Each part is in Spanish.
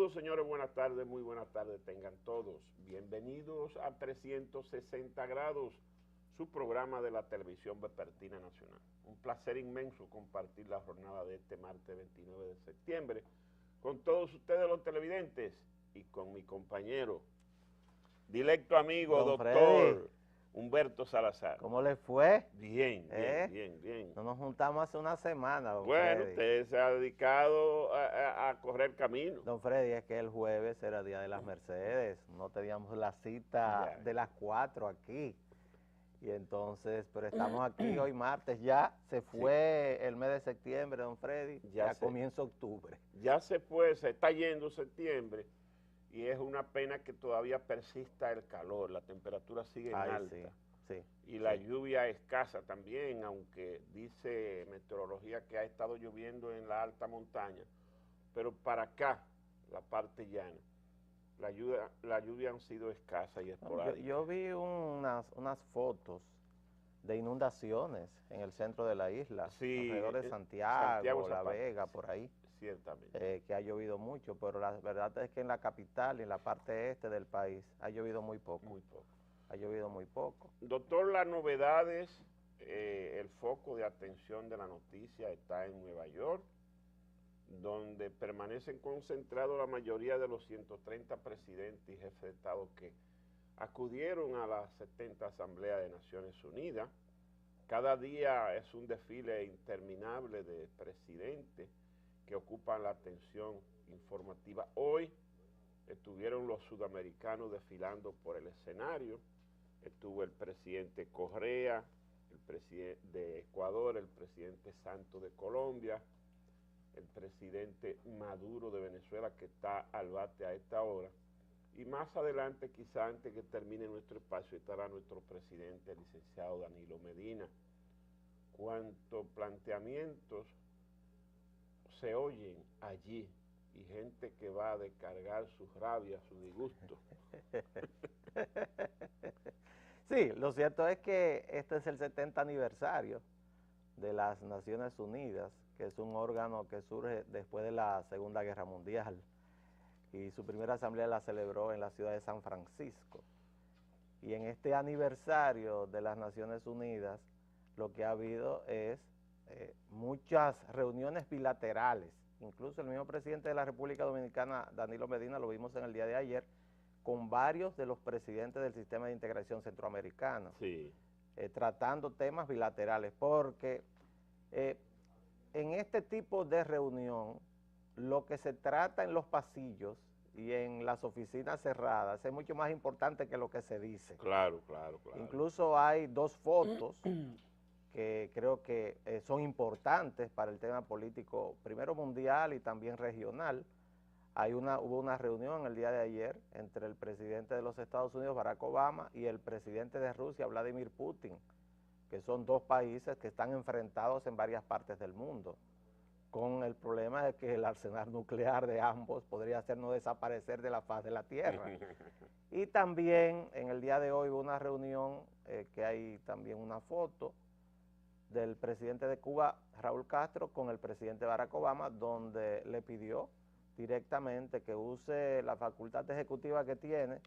Saludos, señores, buenas tardes, muy buenas tardes tengan todos. Bienvenidos a 360 grados, su programa de la televisión vespertina nacional. Un placer inmenso compartir la jornada de este martes 29 de septiembre con todos ustedes los televidentes y con mi compañero, directo amigo, Don doctor Freddy, Humberto Salazar. ¿cómo le fue? Bien, bien. No nos juntamos hace una semana, don Bueno, Freddy. usted se ha dedicado a correr camino. Don Freddy, es que el jueves era Día de las Mercedes, no teníamos la cita Ya. de las 4 aquí. Y entonces, pero estamos aquí hoy martes, ya se fue el mes de septiembre, don Freddy, ya comienza octubre. Ya se fue, se está yendo septiembre y es una pena que todavía persista el calor, la temperatura sigue en alta. Sí, y la lluvia escasa también, aunque dice meteorología que ha estado lloviendo en la alta montaña, pero para acá, la parte llana, la lluvia han sido escasa y esporádica. Yo vi unas fotos de inundaciones en el centro de la isla, Sí, alrededor de Santiago, La Zapata, Vega, por ahí. Ciertamente. Que ha llovido mucho, pero la verdad es que en la capital y en la parte este del país ha llovido muy poco. Muy poco. Ha llovido muy poco. Doctor, las novedades, el foco de atención de la noticia está en Nueva York, donde permanecen concentrados la mayoría de los 130 presidentes y jefes de Estado que acudieron a la 70 Asamblea de Naciones Unidas. Cada día es un desfile interminable de presidentes que ocupan la atención informativa. Hoy estuvieron los sudamericanos desfilando por el escenario. Estuvo el presidente Correa, el presidente de Ecuador, el presidente Santos de Colombia, el presidente Maduro de Venezuela, que está al bate a esta hora. Y más adelante, quizá antes que termine nuestro espacio, estará nuestro presidente, el licenciado Danilo Medina. Cuántos planteamientos se oyen allí y gente que va a descargar su rabia, su disgusto. Sí, lo cierto es que este es el 70 aniversario de las Naciones Unidas, que es un órgano que surge después de la Segunda Guerra Mundial, y su primera asamblea la celebró en la ciudad de San Francisco. Y en este aniversario de las Naciones Unidas, lo que ha habido es muchas reuniones bilaterales. Incluso el mismo presidente de la República Dominicana, Danilo Medina, lo vimos en el día de ayer, con varios de los presidentes del Sistema de Integración Centroamericano, Sí. Tratando temas bilaterales, porque en este tipo de reunión, lo que se trata en los pasillos y en las oficinas cerradas es mucho más importante que lo que se dice. Claro. Incluso hay dos fotos que creo que son importantes para el tema político, primero mundial y también regional. Hubo una reunión el día de ayer entre el presidente de los Estados Unidos, Barack Obama, y el presidente de Rusia, Vladimir Putin, que son dos países que están enfrentados en varias partes del mundo, con el problema de que el arsenal nuclear de ambos podría hacernos desaparecer de la faz de la Tierra. Y también en el día de hoy hubo una reunión, que hay también una foto, del presidente de Cuba, Raúl Castro, con el presidente Barack Obama, donde le pidió directamente que use la facultad ejecutiva que tiene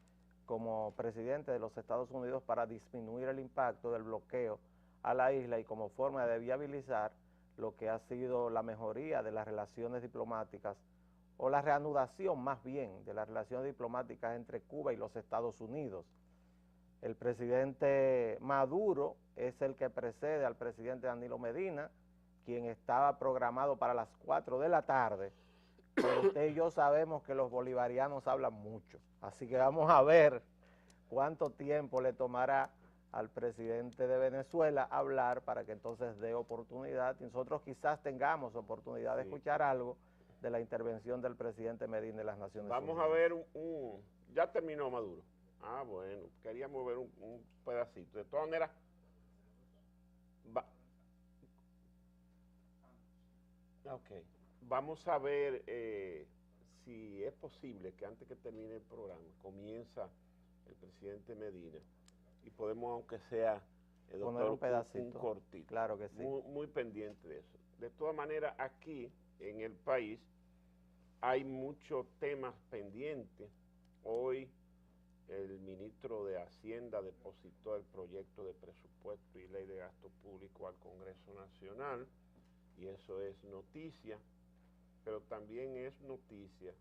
como presidente de los Estados Unidos para disminuir el impacto del bloqueo a la isla y como forma de viabilizar lo que ha sido la mejoría de las relaciones diplomáticas o la reanudación más bien de las relaciones diplomáticas entre Cuba y los Estados Unidos. El presidente Maduro es el que precede al presidente Danilo Medina, quien estaba programado para las 4 de la tarde, pero usted y yo sabemos que los bolivarianos hablan mucho, así que vamos a ver cuánto tiempo le tomará al presidente de Venezuela hablar para que entonces dé oportunidad, y nosotros quizás tengamos oportunidad de escuchar algo de la intervención del presidente Medina de las Naciones Unidas. Vamos a ver ya terminó Maduro. Ah, bueno, queríamos ver un pedacito. De todas maneras, vamos a ver si es posible que antes que termine el programa comienza el presidente Medina y podemos, aunque sea, poner un pedacito, un cortito. Claro que sí. Muy pendiente de eso. De todas maneras, aquí en el país hay muchos temas pendientes. Hoy el ministro de Hacienda depositó el proyecto de presupuesto y ley de gasto público al Congreso Nacional, y eso es noticia, pero también es noticia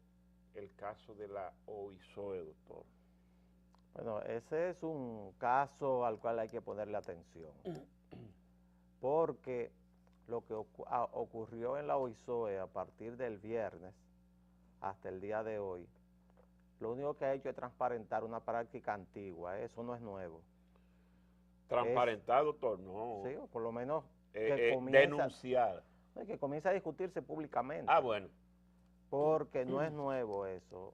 el caso de la OISOE, doctor. Bueno, ese es un caso al cual hay que ponerle atención, porque lo que ocurrió en la OISOE a partir del viernes hasta el día de hoy, lo único que ha hecho es transparentar una práctica antigua, eso no es nuevo. Transparentar, doctor, no. Sí, o por lo menos denunciar. Que comienza a discutirse públicamente. Ah, bueno. Porque no es nuevo eso.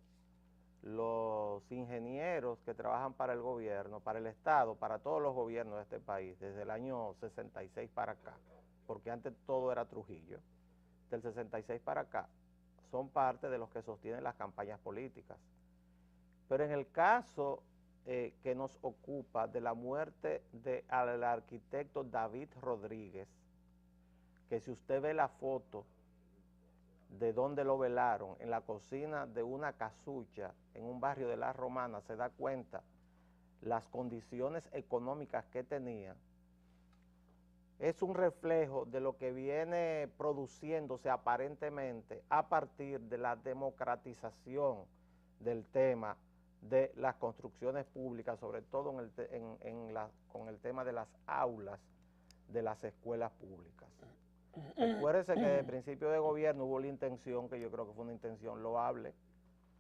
Los ingenieros que trabajan para el gobierno, para el Estado, para todos los gobiernos de este país, desde el año 66 para acá, porque antes todo era Trujillo, del 66 para acá, son parte de los que sostienen las campañas políticas. Pero en el caso que nos ocupa de la muerte del arquitecto David Rodríguez, que si usted ve la foto de donde lo velaron, en la cocina de una casucha en un barrio de La Romana, se da cuenta las condiciones económicas que tenía. Es un reflejo de lo que viene produciéndose aparentemente a partir de la democratización del tema de las construcciones públicas, sobre todo con el tema de las aulas de las escuelas públicas. Recuérdese que desde el principio de gobierno hubo la intención, que yo creo que fue una intención loable,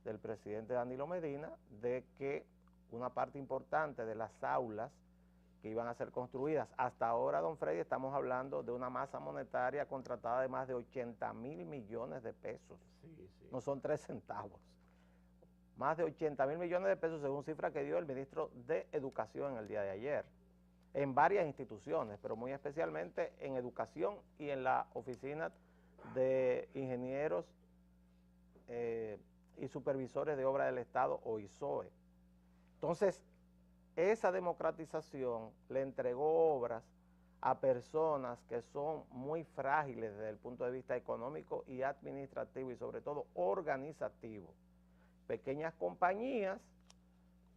del presidente Danilo Medina, de que una parte importante de las aulas que iban a ser construidas, hasta ahora, don Freddy, estamos hablando de una masa monetaria contratada de más de 80.000 millones de pesos. Sí, sí. No son 3 centavos. Más de 80.000 millones de pesos, según cifra que dio el ministro de Educación en el día de ayer, en varias instituciones, pero muy especialmente en educación y en la oficina de ingenieros y supervisores de obra del Estado, OISOE. Entonces, esa democratización le entregó obras a personas que son muy frágiles desde el punto de vista económico y administrativo y sobre todo organizativo. Pequeñas compañías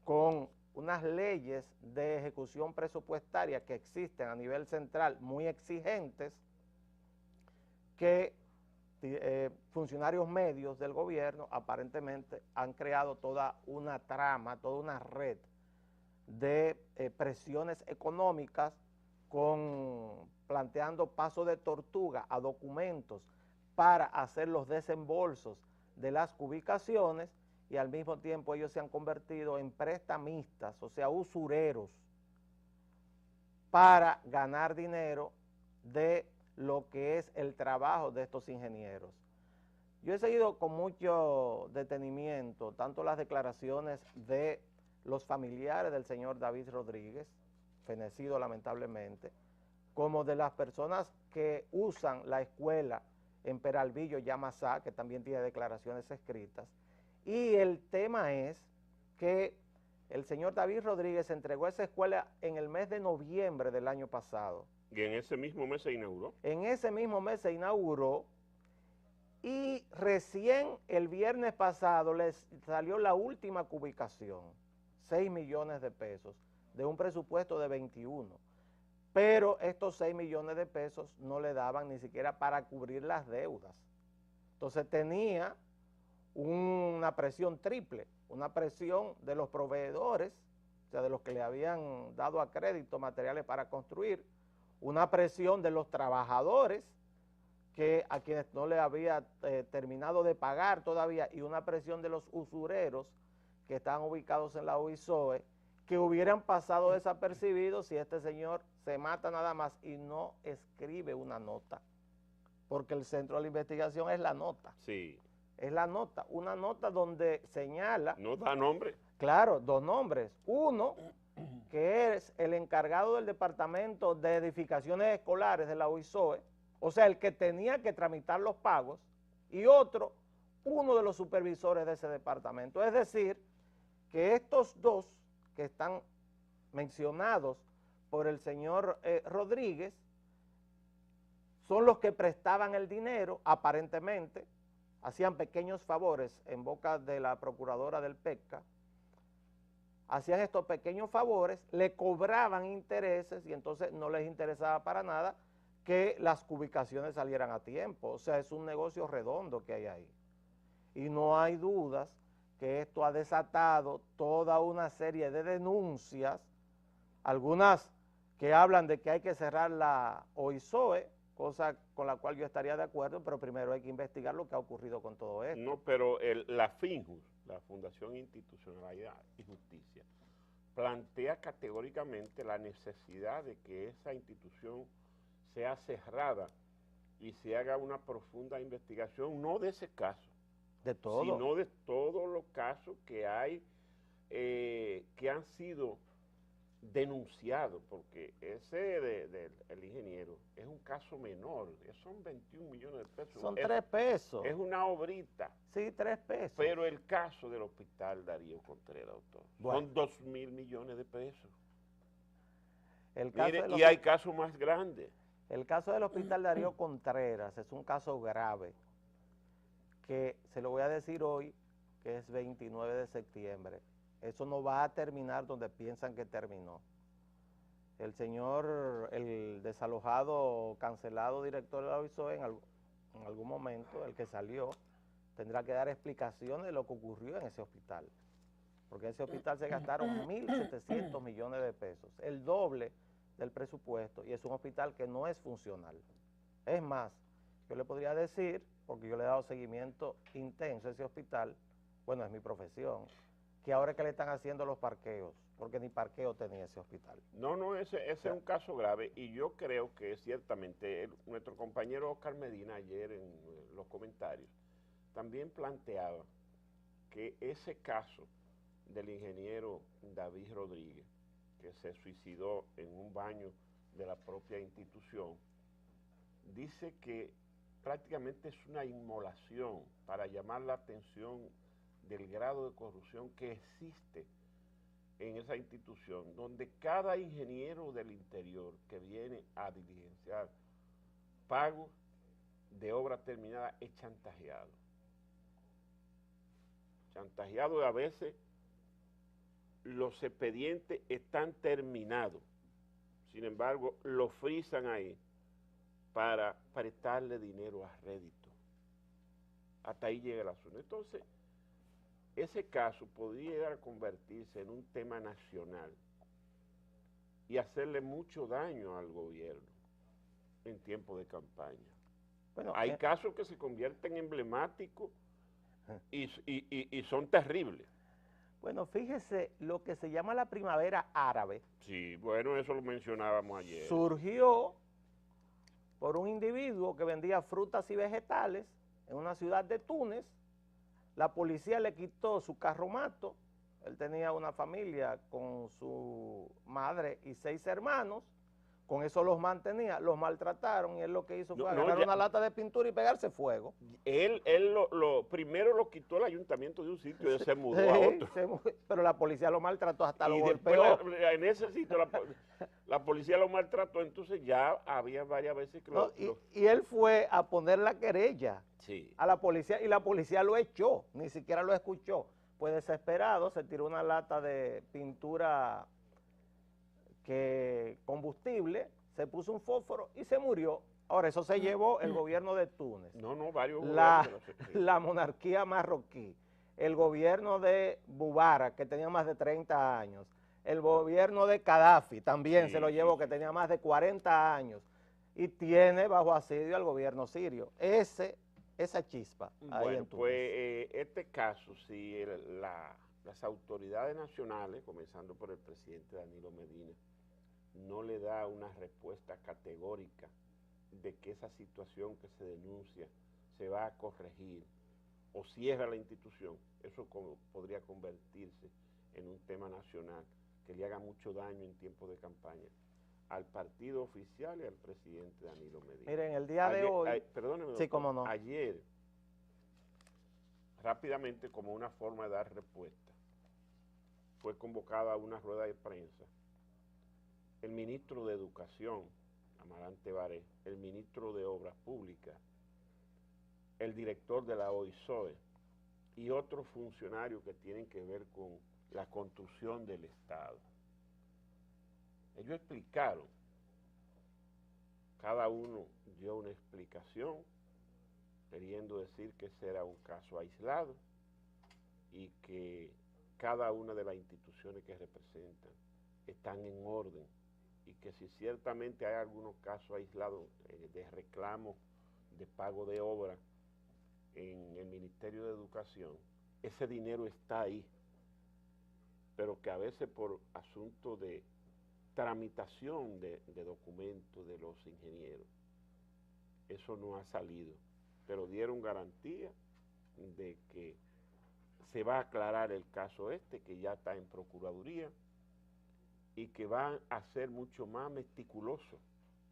con unas leyes de ejecución presupuestaria que existen a nivel central muy exigentes, que funcionarios medios del gobierno aparentemente han creado toda una trama, toda una red de presiones económicas planteando paso de tortuga a documentos para hacer los desembolsos de las ubicaciones, y al mismo tiempo ellos se han convertido en prestamistas, o sea, usureros, para ganar dinero de lo que es el trabajo de estos ingenieros. Yo he seguido con mucho detenimiento tanto las declaraciones de los familiares del señor David Rodríguez, fenecido lamentablemente, como de las personas que usan la escuela en Peralvillo, Yamasá, que también tiene declaraciones escritas. Y el tema es que el señor David Rodríguez entregó esa escuela en el mes de noviembre del año pasado. Y en ese mismo mes se inauguró. En ese mismo mes se inauguró y recién el viernes pasado les salió la última cubicación, 6 millones de pesos, de un presupuesto de 21. Pero estos 6 millones de pesos no le daban ni siquiera para cubrir las deudas. Entonces tenía una presión triple, una presión de los proveedores, o sea, de los que le habían dado a crédito materiales para construir, una presión de los trabajadores, que a quienes no le había terminado de pagar todavía, y una presión de los usureros que están ubicados en la OISOE, que hubieran pasado desapercibidos si este señor se mata nada más y no escribe una nota, porque el centro de la investigación es la nota. Sí. Es la nota, una nota donde señala... ¿No da nombre? Claro, 2 nombres. Uno, que es el encargado del Departamento de Edificaciones Escolares de la OISOE, o sea, el que tenía que tramitar los pagos, y otro, uno de los supervisores de ese departamento. Es decir, que estos dos que están mencionados por el señor Rodríguez son los que prestaban el dinero, aparentemente, hacían pequeños favores en boca de la procuradora del PECA, hacían estos pequeños favores, le cobraban intereses y entonces no les interesaba para nada que las ubicaciones salieran a tiempo. O sea, es un negocio redondo que hay ahí. Y no hay dudas que esto ha desatado toda una serie de denuncias, algunas que hablan de que hay que cerrar la OISOE, cosa con la cual yo estaría de acuerdo, pero primero hay que investigar lo que ha ocurrido con todo esto. No, pero la FINJUS, la Fundación Institucionalidad y Justicia, plantea categóricamente la necesidad de que esa institución sea cerrada y se haga una profunda investigación, no de ese caso, de todo, sino de todos los casos que hay, que han sido denunciado, porque ese del ingeniero es un caso menor, son 21 millones de pesos. Son 3 pesos. Es una obrita. Sí, 3 pesos. Pero el caso del hospital Darío Contreras, doctor, bueno, son 2.000 millones de pesos. El caso Mire, y hay casos más grandes. El caso del hospital Darío Contreras es un caso grave, que se lo voy a decir hoy, que es 29 de septiembre. Eso no va a terminar donde piensan que terminó. El señor, el desalojado, cancelado director de la OISOE, en algún momento, el que salió, tendrá que dar explicaciones de lo que ocurrió en ese hospital. Porque en ese hospital se gastaron 1.700 millones de pesos, el doble del presupuesto, y es un hospital que no es funcional. Es más, yo le podría decir, porque yo le he dado seguimiento intenso a ese hospital, bueno, es mi profesión, que ahora es que le están haciendo los parqueos, porque ni parqueo tenía ese hospital. No, ese es un caso grave, y yo creo que ciertamente nuestro compañero Oscar Medina ayer en los comentarios también planteaba que ese caso del ingeniero David Rodríguez, que se suicidó en un baño de la propia institución, dice que prácticamente es una inmolación para llamar la atención del grado de corrupción que existe en esa institución, donde cada ingeniero del interior que viene a diligenciar pagos de obra terminada es chantajeado. Chantajeado, y a veces los expedientes están terminados, sin embargo lo frisan ahí para prestarle dinero a rédito. Hasta ahí llega el asunto. Entonces, ese caso podría convertirse en un tema nacional y hacerle mucho daño al gobierno en tiempo de campaña. Bueno, hay casos que se convierten en emblemáticos y son terribles. Bueno, fíjese, lo que se llama la primavera árabe. Sí, bueno, eso lo mencionábamos ayer. Surgió por un individuo que vendía frutas y vegetales en una ciudad de Túnez. La policía le quitó su carromato. Él tenía una familia con su madre y 6 hermanos. Con eso los mantenía, los maltrataron, y él lo que hizo fue agarrar una lata de pintura y pegarse fuego. Él primero lo quitó el ayuntamiento de un sitio y se mudó a otro. Pero la policía lo maltrató, hasta lo golpeó. En ese sitio la policía lo maltrató, entonces ya había varias veces que y él fue a poner la querella a la policía, y la policía lo echó, ni siquiera lo escuchó. Pues desesperado se tiró una lata de pintura combustible, se puso un fósforo y se murió. Ahora, eso se llevó el gobierno de Túnez. Varios la monarquía marroquí, el gobierno de Mubarak, que tenía más de 30 años, el gobierno de Gaddafi también se lo llevó, que tenía más de 40 años, y tiene bajo asedio al gobierno sirio. Esa chispa ahí en Túnez. Pues este caso, si las autoridades nacionales, comenzando por el presidente Danilo Medina, no le da una respuesta categórica de que esa situación que se denuncia se va a corregir o cierra la institución, eso podría convertirse en un tema nacional que le haga mucho daño en tiempos de campaña al partido oficial y al presidente Danilo Medina. Miren, el día de hoy... Perdóneme, sí, cómo no. Ayer, rápidamente, como una forma de dar respuesta, fue convocada a una rueda de prensa el ministro de Educación, Amarante Baré, el ministro de Obras Públicas, el director de la OISOE y otros funcionarios que tienen que ver con la construcción del Estado. Ellos explicaron, cada uno dio una explicación, queriendo decir que ese era un caso aislado y que cada una de las instituciones que representan están en orden y que si ciertamente hay algunos casos aislados de reclamos de pago de obra en el Ministerio de Educación, ese dinero está ahí, pero que a veces por asunto de tramitación de documentos de los ingenieros, eso no ha salido, pero dieron garantía de que se va a aclarar el caso que ya está en Procuraduría, y que van a ser mucho más meticulosos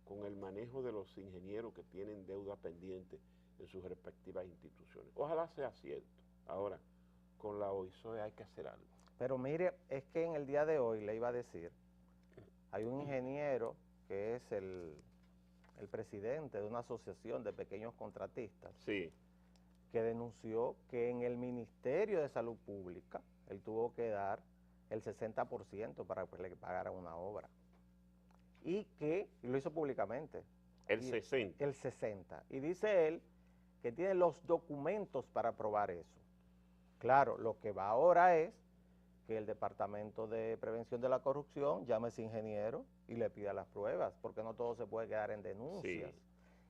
con el manejo de los ingenieros que tienen deuda pendiente en sus respectivas instituciones. Ojalá sea cierto. Ahora, con la OISOE hay que hacer algo. Pero mire, es que en el día de hoy, le iba a decir, hay un ingeniero que es el presidente de una asociación de pequeños contratistas, sí, que denunció que en el Ministerio de Salud Pública él tuvo que dar el 60% para que le pagaran una obra. Y lo hizo públicamente. El 60%. El 60%. Y dice él que tiene los documentos para probar eso. Claro, lo que va ahora es que el Departamento de Prevención de la Corrupción llame a ese ingeniero y le pida las pruebas, porque no todo se puede quedar en denuncias.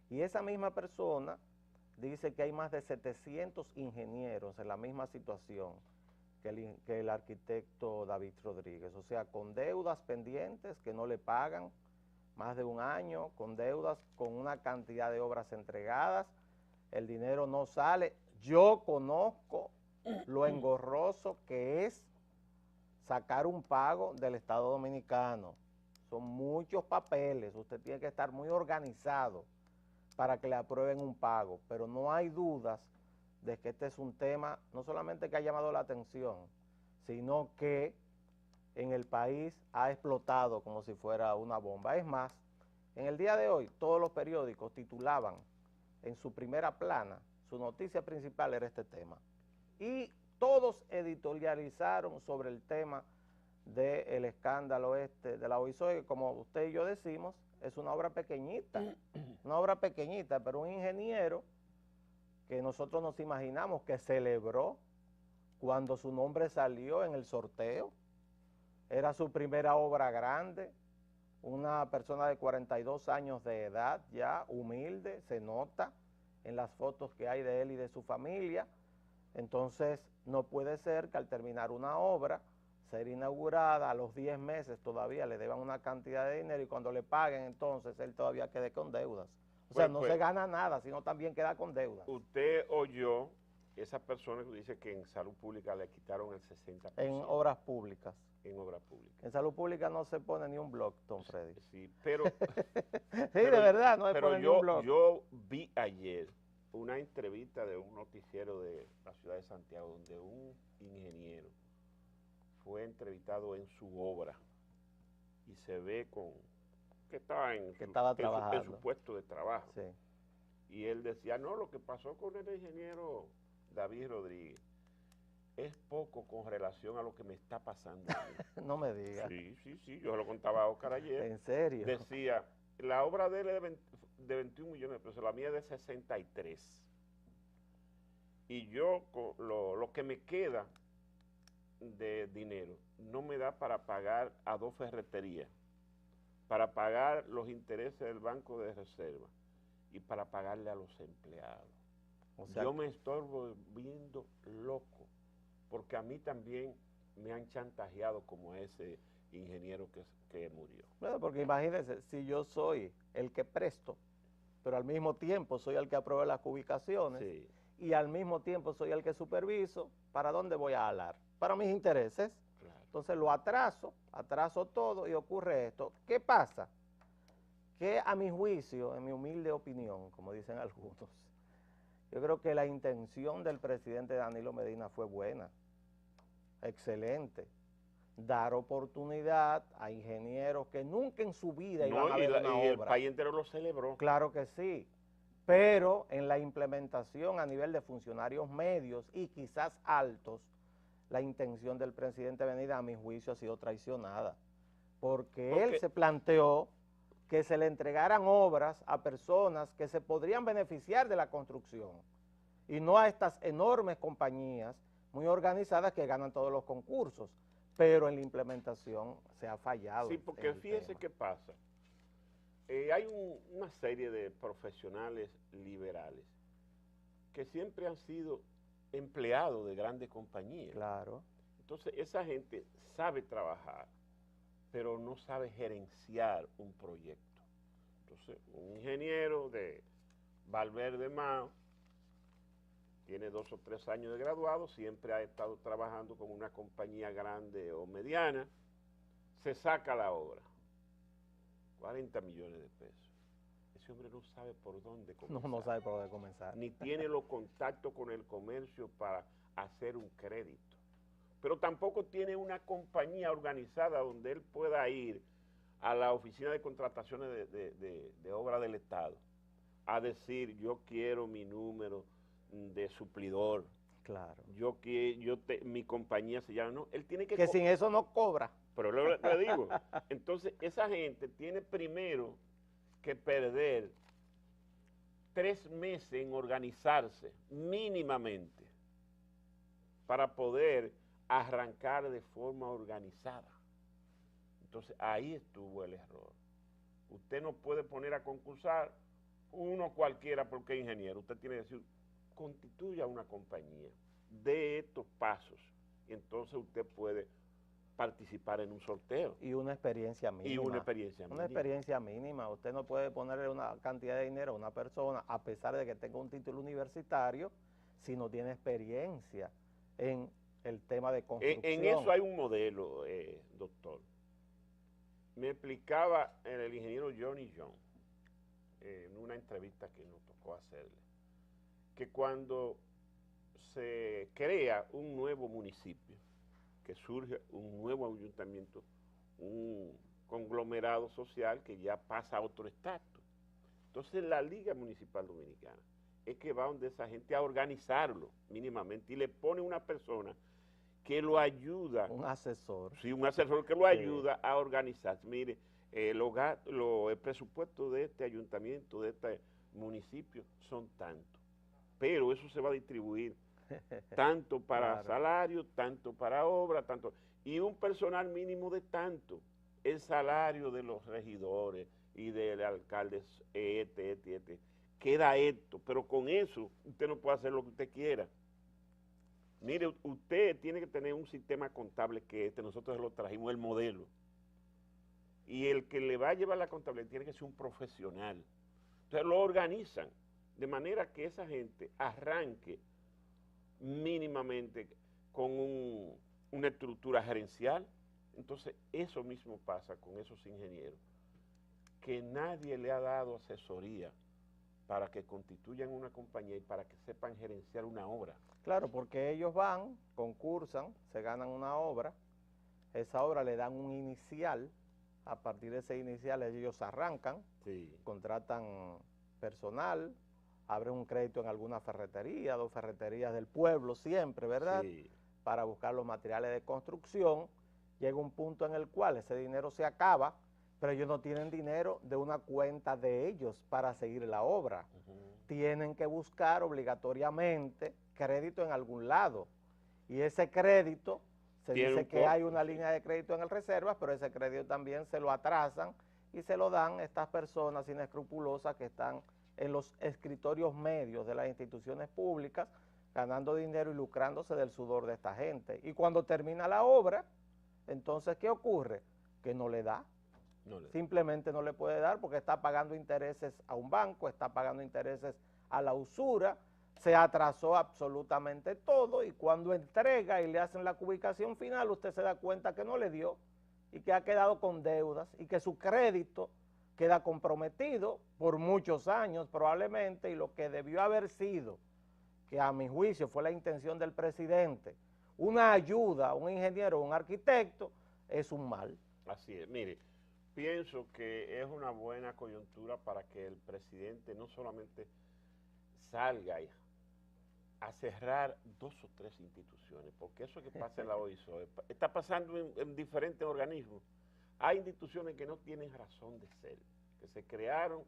Sí. Y esa misma persona dice que hay más de 700 ingenieros en la misma situación que el arquitecto David Rodríguez, o sea, con deudas pendientes que no le pagan más de un año, con deudas, con una cantidad de obras entregadas, el dinero no sale. Yo conozco lo engorroso que es sacar un pago del Estado Dominicano. Son muchos papeles, usted tiene que estar muy organizado para que le aprueben un pago, pero no hay dudas de que este es un tema no solamente que ha llamado la atención, sino que en el país ha explotado como si fuera una bomba. Es más, en el día de hoy todos los periódicos titulaban en su primera plana, su noticia principal era este tema, y todos editorializaron sobre el tema del escándalo de la OISOE, que como usted y yo decimos, es una obra pequeñita, pero un ingeniero que nosotros nos imaginamos que celebró cuando su nombre salió en el sorteo, era su primera obra grande, una persona de 42 años de edad ya, humilde, se nota en las fotos que hay de él y de su familia. Entonces no puede ser que al terminar una obra, ser inaugurada, a los 10 meses todavía le deban una cantidad de dinero y cuando le paguen entonces él todavía quede con deudas. O sea, no se gana nada, sino también queda con deudas. Usted oyó esa persona que dice que en salud pública le quitaron el 60%. En obras públicas. En obras públicas. En salud pública no se pone ni un blog, don Freddy. Sí, pero... sí, de verdad, no se pone ni un blog. Yo vi ayer una entrevista de un noticiero de la ciudad de Santiago donde un ingeniero fue entrevistado en su obra y se ve que estaba en su puesto de trabajo. Sí. Y él decía, no, lo que pasó con el ingeniero David Rodríguez es poco con relación a lo que me está pasando a mí. No me digas. Sí, yo lo contaba a Oscar ayer. ¿En serio? Decía, la obra de él es de 21 millones de pesos, la mía es de 63. Y yo, lo que me queda de dinero, no me da para pagar a 2 ferreterías, para pagar los intereses del Banco de Reserva y para pagarle a los empleados. O sea, yo me estoy volviendo loco, porque a mí también me han chantajeado como ese ingeniero que murió. Bueno, porque imagínense, si yo soy el que presto, pero al mismo tiempo soy el que aprueba las ubicaciones, sí, y al mismo tiempo soy el que superviso, ¿para dónde voy a jalar? Para mis intereses. Claro. Entonces lo atraso todo y ocurre esto. ¿Qué pasa? Que a mi juicio, en mi humilde opinión, como dicen algunos, yo creo que la intención del presidente Danilo Medina fue buena, excelente. Dar oportunidad a ingenieros que nunca en su vida iban a ver una obra. Y el país entero lo celebró. Claro que sí, pero en la implementación a nivel de funcionarios medios y quizás altos, la intención del presidente Benítez, a mi juicio, ha sido traicionada, porque él se planteó que se le entregaran obras a personas que se podrían beneficiar de la construcción y no a estas enormes compañías muy organizadas que ganan todos los concursos, pero en la implementación se ha fallado. Sí, porque fíjese qué pasa. Hay una serie de profesionales liberales que siempre han sido empleados de grandes compañías. Claro. Entonces, esa gente sabe trabajar, pero no sabe gerenciar un proyecto. Entonces, un ingeniero de Valverde Mao tiene 2 o 3 años de graduado, siempre ha estado trabajando con una compañía grande o mediana, se saca la obra, 40 millones de pesos. Ese hombre no sabe por dónde comenzar. No sabe por dónde comenzar. Ni tiene los contactos con el comercio para hacer un crédito. Pero tampoco tiene una compañía organizada donde él pueda ir a la oficina de contrataciones de obra del Estado a decir, yo quiero mi número de suplidor. Claro. Mi compañía se llama, no, él tiene que sin eso no cobra. Pero le digo, entonces esa gente tiene primero que perder 3 meses en organizarse mínimamente para poder arrancar de forma organizada. Entonces ahí estuvo el error. Usted no puede poner a concursar uno cualquiera porque es ingeniero. Usted tiene que decir, constituya una compañía, de estos pasos, y entonces usted puede participar en un sorteo. Y una experiencia mínima. Y una experiencia mínima. Una experiencia mínima. Usted no puede ponerle una cantidad de dinero a una persona, a pesar de que tenga un título universitario, si no tiene experiencia en el tema de construcción. En eso hay un modelo, doctor. Me explicaba el ingeniero Johnny John, en una entrevista que nos tocó hacerle, que cuando se crea un nuevo municipio, que surge un nuevo ayuntamiento, un conglomerado social que ya pasa a otro estatus. Entonces la Liga Municipal Dominicana es que va donde esa gente a organizarlo mínimamente y le pone una persona que lo ayuda. Un asesor. Sí, un asesor que lo ayuda a organizarse. Mire, el presupuesto de este ayuntamiento, de este municipio, son tantos. Pero eso se va a distribuir tanto para salario, tanto para obra, tanto. Y un personal mínimo de tanto. El salario de los regidores y del alcalde, queda esto. Pero con eso usted no puede hacer lo que usted quiera. Mire, usted tiene que tener un sistema contable que nosotros lo trajimos, el modelo. Y el que le va a llevar la contabilidad tiene que ser un profesional. Entonces lo organizan de manera que esa gente arranque mínimamente con una estructura gerencial. Entonces eso mismo pasa con esos ingenieros, que nadie le ha dado asesoría para que constituyan una compañía y para que sepan gerenciar una obra. Claro, porque ellos van, concursan, se ganan una obra, esa obra le dan un inicial, a partir de ese inicial ellos arrancan, contratan personal, abren un crédito en alguna ferretería, 2 ferreterías del pueblo siempre, ¿verdad? Sí. Para buscar los materiales de construcción. Llega un punto en el cual ese dinero se acaba, pero ellos no tienen dinero de una cuenta de ellos para seguir la obra. Tienen que buscar obligatoriamente crédito en algún lado. Y ese crédito, se dice que hay una línea de crédito en el reserva, pero ese crédito también se lo atrasan y se lo dan estas personas inescrupulosas que están en los escritorios medios de las instituciones públicas, ganando dinero y lucrándose del sudor de esta gente. Y cuando termina la obra, entonces, ¿qué ocurre? Que no le da. Simplemente no le puede dar porque está pagando intereses a un banco, está pagando intereses a la usura, se atrasó absolutamente todo y cuando entrega y le hacen la cubicación final, usted se da cuenta que no le dio y que ha quedado con deudas y que su crédito queda comprometido por muchos años probablemente, y lo que debió haber sido, que a mi juicio fue la intención del presidente, una ayuda a un ingeniero o un arquitecto, es un mal. Así es, mire, pienso que es una buena coyuntura para que el presidente no solamente salga a cerrar 2 o 3 instituciones, porque eso que pasa en la OISOE está pasando en diferentes organismos. Hay instituciones que no tienen razón de ser, que se crearon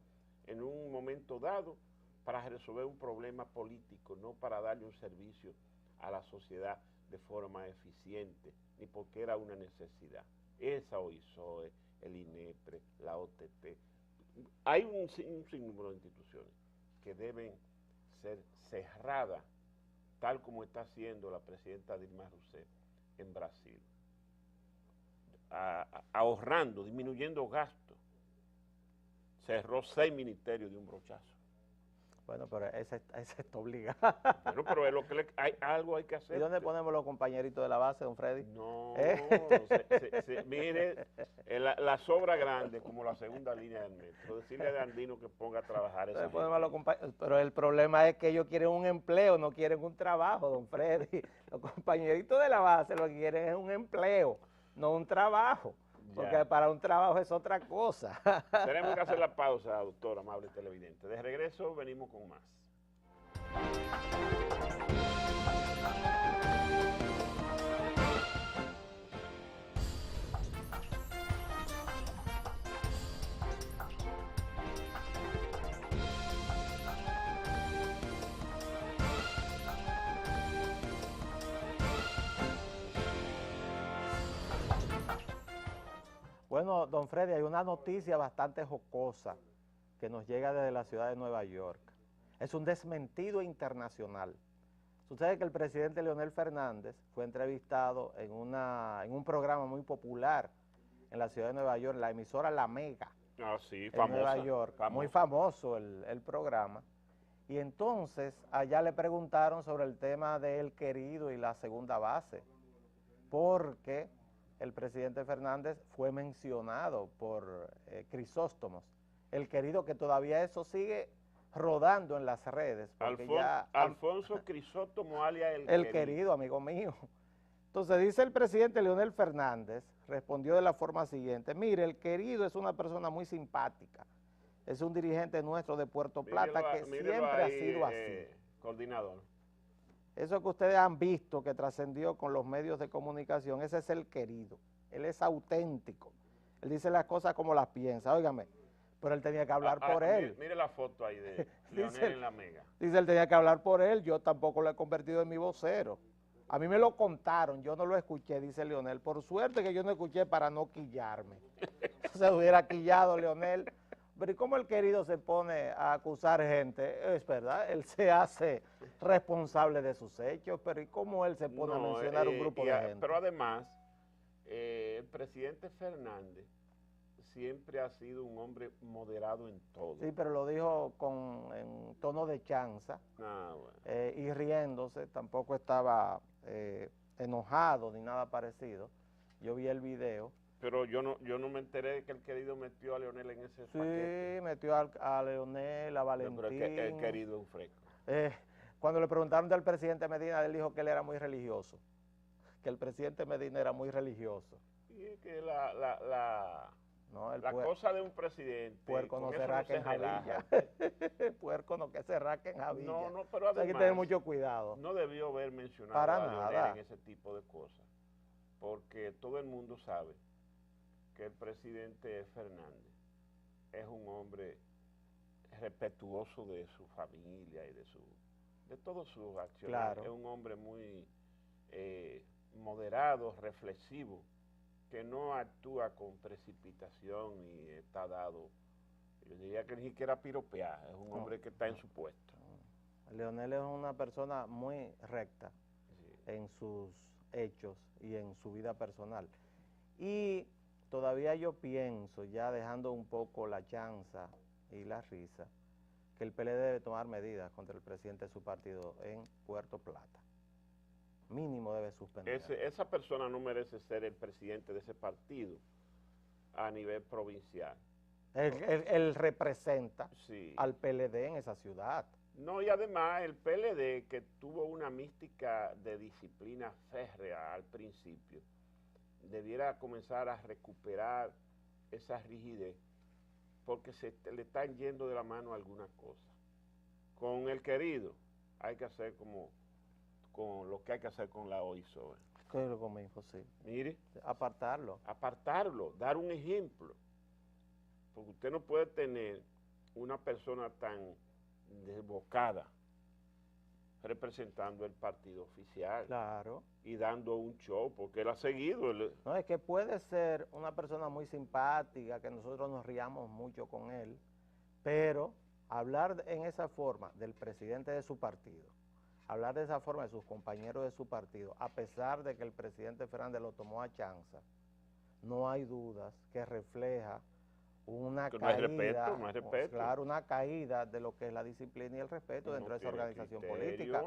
en un momento dado para resolver un problema político, no para darle un servicio a la sociedad de forma eficiente, ni porque era una necesidad. Esa OISOE, el INEPRE, la OTT, hay un sinnúmero de instituciones que deben ser cerradas, tal como está haciendo la presidenta Dilma Rousseff en Brasil, ahorrando, disminuyendo gastos. Cerró 6 ministerios de un brochazo. Bueno, pero ese está obligado. Bueno, pero es lo que algo hay que hacer. ¿Y dónde ponemos los compañeritos de la base, don Freddy? No, mire, la obra grande como la segunda línea del metro. Decirle a Andino que ponga a trabajar esa gente. Pero el problema es que ellos quieren un empleo, no quieren un trabajo, don Freddy. Los compañeritos de la base lo que quieren es un empleo, no un trabajo. Porque Ya. para un trabajo es otra cosa. Tenemos que hacer la pausa, doctor, amable televidente. De regreso venimos con más. Bueno, don Freddy, hay una noticia bastante jocosa que nos llega desde la ciudad de Nueva York. Es un desmentido internacional. Sucede que el presidente Leonel Fernández fue entrevistado en un programa muy popular en la ciudad de Nueva York, la emisora La Mega, Ah, sí, en famosa. Nueva York. Muy famoso el programa. Y entonces allá le preguntaron sobre el tema del querido y la segunda base, porque el presidente Fernández fue mencionado por Crisóstomos, el querido, que todavía eso sigue rodando en las redes. Porque Alfonso Crisóstomo alias el querido, amigo mío. Entonces dice el presidente Leonel Fernández, respondió de la forma siguiente: mire, el querido es una persona muy simpática, es un dirigente nuestro de Puerto Plata que siempre ha sido así. Coordinador. Eso que ustedes han visto que trascendió con los medios de comunicación, ese es el querido. Él es auténtico. Él dice las cosas como las piensa. Óigame, pero él tenía que hablar por él. Mire la foto ahí de Leonel en La Mega. Dice, él tenía que hablar por él. Yo tampoco lo he convertido en mi vocero. A mí me lo contaron, yo no lo escuché, dice Leonel. Por suerte que yo no escuché para no quillarme. Se hubiera quillado Leonel. Pero ¿y cómo el querido se pone a acusar gente? Es verdad, él se hace responsable de sus hechos, pero ¿y cómo él se pone a mencionar un grupo de gente? Pero además, el presidente Fernández siempre ha sido un hombre moderado en todo. Sí, pero lo dijo en tono de chanza, bueno. y riéndose, tampoco estaba enojado ni nada parecido. Yo vi el video. Pero yo no me enteré de que el querido metió a Leonel en ese paquete. Sí, metió a Leonel, a Valentín. Pero el querido es un fresco. Cuando le preguntaron del presidente Medina, él dijo que él era muy religioso, que el presidente Medina era muy religioso. Y es que la cosa de un presidente... Puerco no se raque en Javilla. Puerco no que se raque en Javilla. No, pero además... Hay que tener mucho cuidado. No debió haber mencionado para a nada Leonel en ese tipo de cosas, porque todo el mundo sabe que el presidente Fernández es un hombre respetuoso de su familia y de todas sus acciones. Claro. Es un hombre muy moderado, reflexivo, que no actúa con precipitación y está dado, yo diría que ni siquiera piropear, es un hombre que está en su puesto. Leonel es una persona muy recta, sí, en sus hechos y en su vida personal. Y todavía yo pienso, ya dejando un poco la chanza y la risa, que el PLD debe tomar medidas contra el presidente de su partido en Puerto Plata. Mínimo debe suspender. Esa persona no merece ser el presidente de ese partido a nivel provincial. Él representa, sí, al PLD en esa ciudad. No, y además el PLD, que tuvo una mística de disciplina férrea al principio, debiera comenzar a recuperar esa rigidez, porque le están yendo de la mano algunas cosas, con el querido, hay que hacer como con lo que hay que hacer con la OISOE. ¿Qué es lo conmigo? Sí. Mire, Apartarlo. apartarlo, dar un ejemplo. Porque usted no puede tener una persona tan desbocada representando el partido oficial. Claro. Y dando un show, porque él ha seguido. No, es que puede ser una persona muy simpática, que nosotros nos riamos mucho con él, pero hablar en esa forma del presidente de su partido, hablar de esa forma de sus compañeros de su partido, a pesar de que el presidente Fernández lo tomó a chanza, no hay dudas que refleja una que caída, no hay respeto. claro, una caída de lo que es la disciplina y el respeto dentro de esa organización política.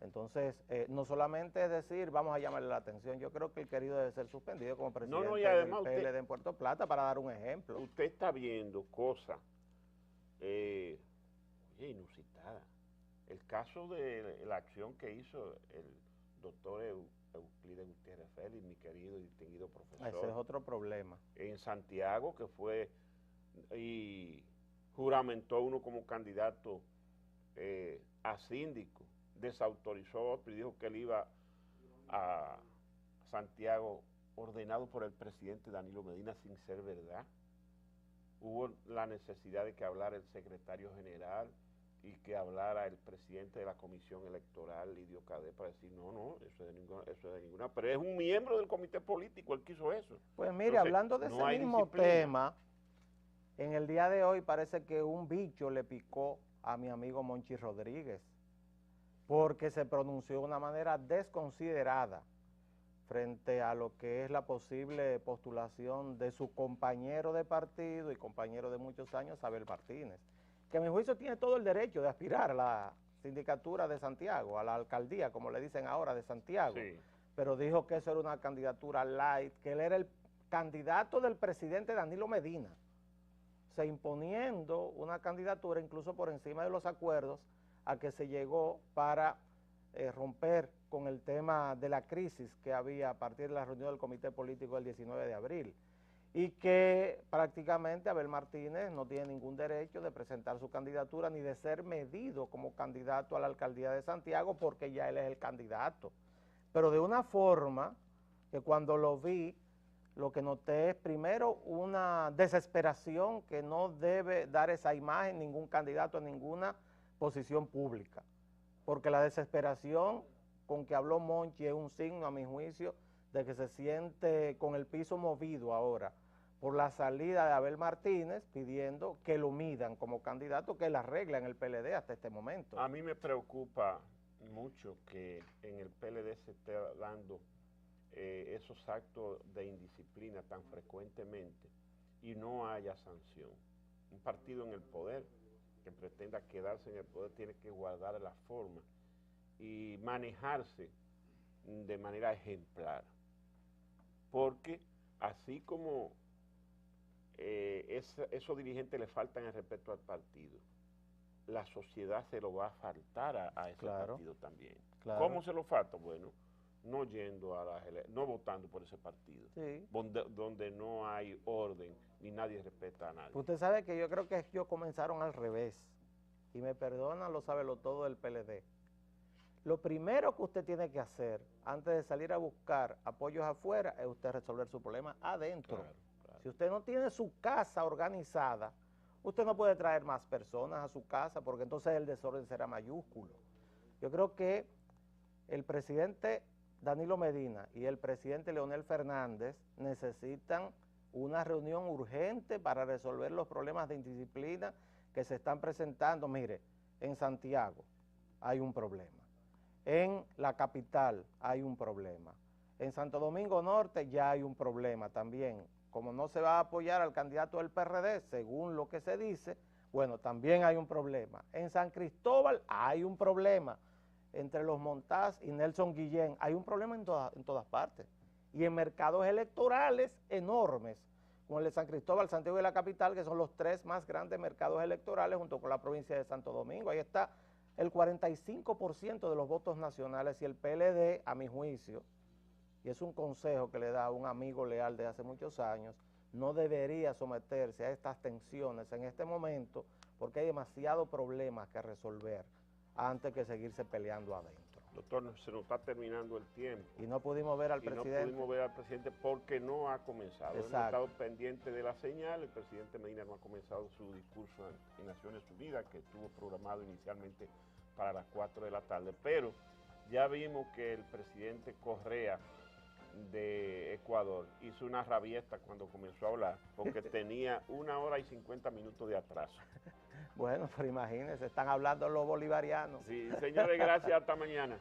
Entonces, no solamente es decir, vamos a llamarle la atención, yo creo que el querido debe ser suspendido como presidente y además del PLD en Puerto Plata, para dar un ejemplo. Usted está viendo cosas inusitadas. El caso de la acción que hizo el doctor Euclides Gutiérrez Félix, mi querido y distinguido profesor. Ese es otro problema. En Santiago, que fue y juramentó uno como candidato a síndico, desautorizó otro y dijo que él iba a Santiago ordenado por el presidente Danilo Medina sin ser verdad. Hubo la necesidad de que hablara el secretario general y que hablara el presidente de la comisión electoral, Lidio Cadet, para decir, no, eso es de ninguna, pero es un miembro del comité político el que hizo eso. Pues mire, entonces, hablando de ese mismo tema, en el día de hoy parece que un bicho le picó a mi amigo Monchi Rodríguez, porque se pronunció de una manera desconsiderada frente a lo que es la posible postulación de su compañero de partido y compañero de muchos años, Abel Martínez, que a mi juicio tiene todo el derecho de aspirar a la sindicatura de Santiago, a la alcaldía, como le dicen ahora, de Santiago, sí. Pero dijo que eso era una candidatura light, que él era el candidato del presidente Danilo Medina, se imponiendo una candidatura incluso por encima de los acuerdos a que se llegó para romper con el tema de la crisis que había a partir de la reunión del comité político del 19 de abril y que prácticamente Abel Martínez no tiene ningún derecho de presentar su candidatura ni de ser medido como candidato a la alcaldía de Santiago porque ya él es el candidato, pero de una forma que cuando lo vi, lo que noté es primero una desesperación que no debe dar esa imagen ningún candidato a ninguna posición pública, porque la desesperación con que habló Monchi es un signo, a mi juicio, de que se siente con el piso movido ahora por la salida de Abel Martínez, pidiendo que lo midan como candidato, que es la regla en el PLD hasta este momento. A mí me preocupa mucho que en el PLD se esté dando esos actos de indisciplina tan frecuentemente y no haya sanción. Un partido en el poder que pretenda quedarse en el poder tiene que guardar la forma y manejarse de manera ejemplar, porque así como esos dirigentes le faltan el respeto al partido, la sociedad se lo va a faltar a ese partido también. Claro. ¿Cómo se lo falta? Bueno, no yendo a no votando por ese partido, sí. donde no hay orden ni nadie respeta a nadie. Usted sabe que yo creo que ellos comenzaron al revés, y me perdonan los sabelotodos del PLD. Lo primero que usted tiene que hacer antes de salir a buscar apoyos afuera es usted resolver su problema adentro. Claro, claro. Si usted no tiene su casa organizada, usted no puede traer más personas a su casa porque entonces el desorden será mayúsculo. Yo creo que el presidente Danilo Medina y el presidente Leonel Fernández necesitan una reunión urgente para resolver los problemas de indisciplina que se están presentando. Mire, en Santiago hay un problema, en la capital hay un problema, en Santo Domingo Norte ya hay un problema también. Como no se va a apoyar al candidato del PRD, según lo que se dice, bueno, también hay un problema. En San Cristóbal hay un problema. Entre Los Montás y Nelson Guillén hay un problema en todas partes. Y en mercados electorales enormes, como el de San Cristóbal, Santiago y la capital, que son los tres más grandes mercados electorales junto con la provincia de Santo Domingo. Ahí está el 45% de los votos nacionales y el PLD, a mi juicio, y es un consejo que le da un amigo leal de hace muchos años, no debería someterse a estas tensiones en este momento porque hay demasiados problemas que resolver antes que seguirse peleando adentro. Doctor, se nos está terminando el tiempo. Y no pudimos ver al presidente. No pudimos ver al presidente porque no ha comenzado. Exacto. Hemos estado pendientes de la señal. El presidente Medina no ha comenzado su discurso en Naciones Unidas, que estuvo programado inicialmente para las 4 de la tarde. Pero ya vimos que el presidente Correa de Ecuador hizo una rabieta cuando comenzó a hablar, porque tenía 1 hora y 50 minutos de atraso. Bueno, pero imagínense, están hablando los bolivarianos. Sí, señores, gracias, hasta mañana.